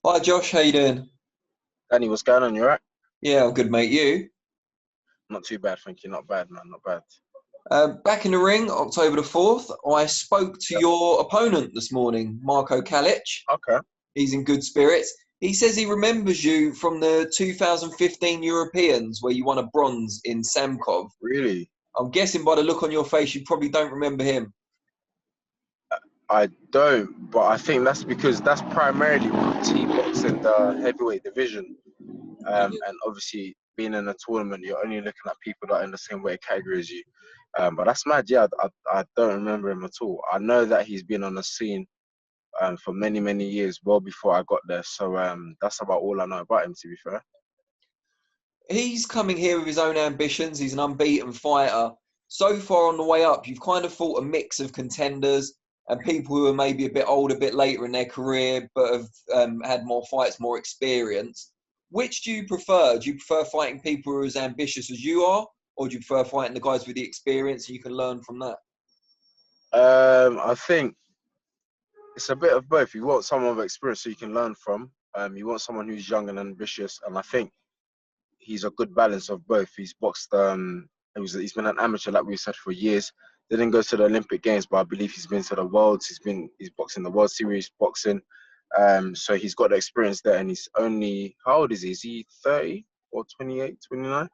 Hi Josh, how you doing? Danny, what's going on? You alright? Yeah, I'm good, mate. You? Not too bad, thank you. Not bad, man. Not bad. Back in the ring, October the 4th. I spoke to Yep. your opponent this morning, Marko Calic. Okay. He's in good spirits. He says he remembers you from the 2015 Europeans where you won a bronze in Samkov. Really? I'm guessing by the look on your face, you probably don't remember him. I don't, but I think that's because that's primarily T-box in the heavyweight division. And obviously, being in a tournament, you're only looking at people that are in the same weight category as you. But that's mad. Yeah, I don't remember him at all. I know that he's been on the scene for many, many years, well before I got there. So that's about all I know about him, to be fair. He's coming here with his own ambitions. He's an unbeaten fighter. So far on the way up, you've kind of fought a mix of contenders and people who are maybe a bit older, a bit later in their career, but have had more fights, more experience. Which do you prefer? Do you prefer fighting people who are as ambitious as you are, or do you prefer fighting the guys with the experience and you can learn from that? I think it's a bit of both. You want someone with experience so you can learn from. You want someone who's young and ambitious, and I think he's a good balance of both. He's boxed. He's been an amateur, like we said, for years. Didn't go to the Olympic Games, but I believe he's been to the Worlds. He's boxing the World Series boxing. So he's got the experience there, and he's only how old is he? Is he 30 or 28, 29?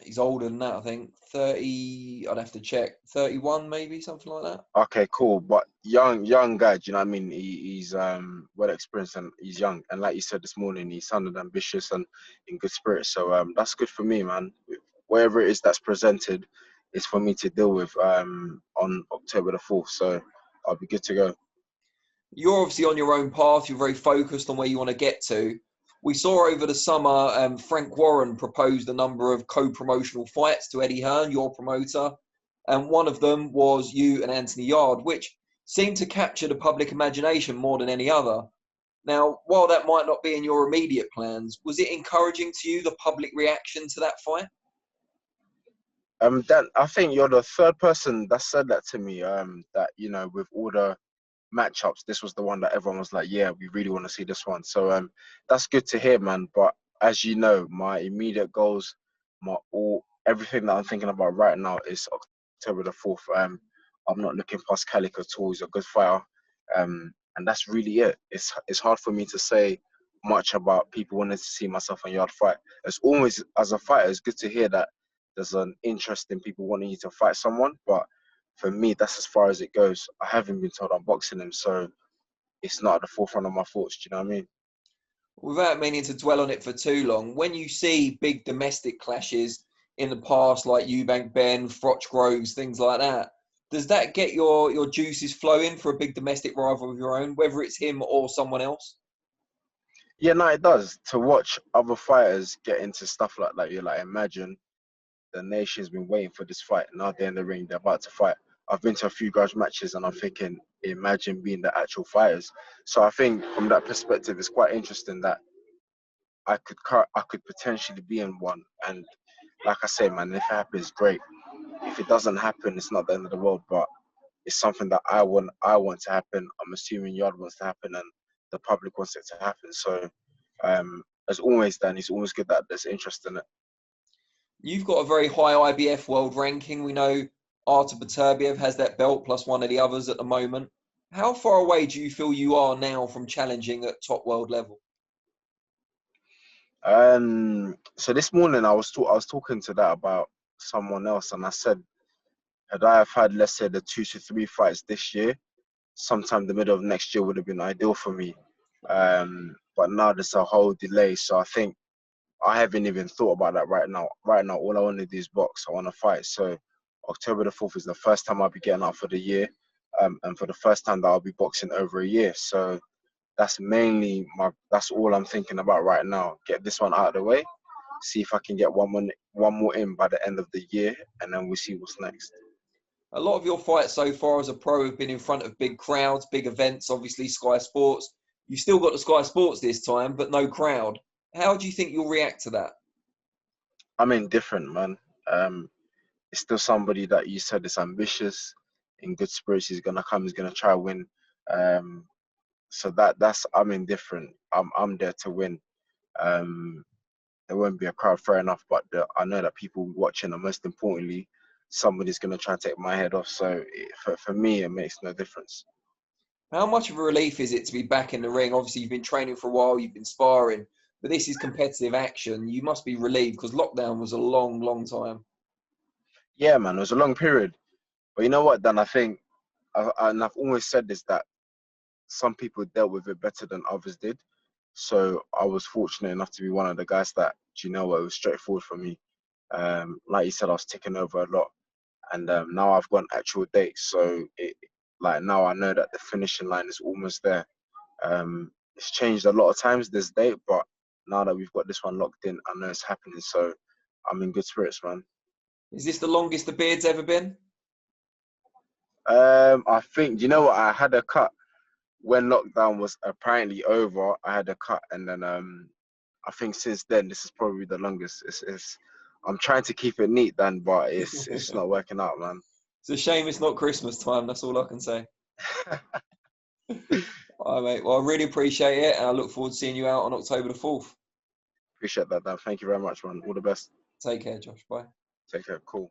He's older than that, I think. 30, I'd have to check. 31, maybe, something like that. Okay, cool. But young guy, do you know what I mean? He's well experienced and he's young. And like you said this morning, he sounded ambitious and in good spirits. So that's good for me, man. Whatever it is that's presented is for me to deal with on October the 4th. So I'll be good to go. You're obviously on your own path. You're very focused on where you want to get to. We saw over the summer Frank Warren proposed a number of co-promotional fights to Eddie Hearn, your promoter, and one of them was you and Anthony Yarde, which seemed to capture the public imagination more than any other. Now, while that might not be in your immediate plans, was it encouraging to you, the public reaction to that fight? Dan, I think you're the third person that said that to me. That with all the matchups, this was the one that everyone was like, yeah, we really want to see this one. So that's good to hear, man. But as you know, my immediate goals, everything that I'm thinking about right now is October the 4th. I'm not looking past Calic at all. He's a good fighter. And that's really it. It's hard for me to say much about people wanting to see myself and Yard fight. It's always, as a fighter, it's good to hear that there's an interest in people wanting you to fight someone, but for me, that's as far as it goes. I haven't been told I'm boxing him, so it's not at the forefront of my thoughts. Do you know what I mean? Without meaning to dwell on it for too long, when you see big domestic clashes in the past, like Eubank Ben, Froch Groves, things like that, does that get your juices flowing for a big domestic rival of your own, whether it's him or someone else? Yeah, no, it does. To watch other fighters get into stuff like that, you're like, imagine the nation's been waiting for this fight. Now they're in the ring, they're about to fight. I've been to a few grudge matches and I'm thinking, imagine being the actual fighters. So I think from that perspective, it's quite interesting that I could potentially be in one. And like I say, man, if it happens, great. If it doesn't happen, it's not the end of the world. But it's something that I want to happen. I'm assuming Yard wants to happen, and the public wants it to happen. So, as always, Dan, it's always good that there's interest in it. You've got a very high IBF world ranking. We know Artur Beterbiev has that belt plus one of the others at the moment. How far away do you feel you are now from challenging at top world level? So this morning I was talking to that about someone else, and I said, had I have had, let's say, the 2 to 3 fights this year, sometime the middle of next year would have been ideal for me. But now there's a whole delay, so I think I haven't even thought about that right now. Right now, all I want to do is box. I want to fight. So October the 4th is the first time I'll be getting out for the year, and for the first time that I'll be boxing over a year. So that's all I'm thinking about right now. Get this one out of the way, see if I can get one more in by the end of the year, and then we'll see what's next. A lot of your fights so far as a pro have been in front of big crowds, big events, obviously Sky Sports. You still got the Sky Sports this time, but no crowd. How do you think you'll react to that? I'm indifferent, man. Um, it's still somebody that you said is ambitious, in good spirits. He's gonna come. He's gonna try to win. Um, So that's I'm indifferent. I'm there to win. Um, there won't be a crowd, fair enough, but I know that people watching, and most importantly, somebody's gonna try and take my head off. So for me, it makes no difference. How much of a relief is it to be back in the ring? Obviously, you've been training for a while, you've been sparring, but this is competitive action. You must be relieved because lockdown was a long, long time. Yeah, man, it was a long period, but you know what? Dan, I think, and I've always said this, that some people dealt with it better than others did. So I was fortunate enough to be one of the guys that, do you know what, it was straightforward for me. Like you said, I was ticking over a lot, and now I've got actual dates. So like now I know that the finishing line is almost there. It's changed a lot of times this date, but now that we've got this one locked in, I know it's happening. So I'm in good spirits, man. Is this the longest the beard's ever been? I think, you know what, I had a cut when lockdown was apparently over. I had a cut, and then I think since then this is probably the longest. It's I'm trying to keep it neat, Dan, but it's not working out, man. It's a shame it's not Christmas time. That's all I can say. All right, mate. Well, I really appreciate it, and I look forward to seeing you out on October the 4th. Appreciate that, Dan. Thank you very much, man. All the best. Take care, Josh. Bye. Take care. Cool.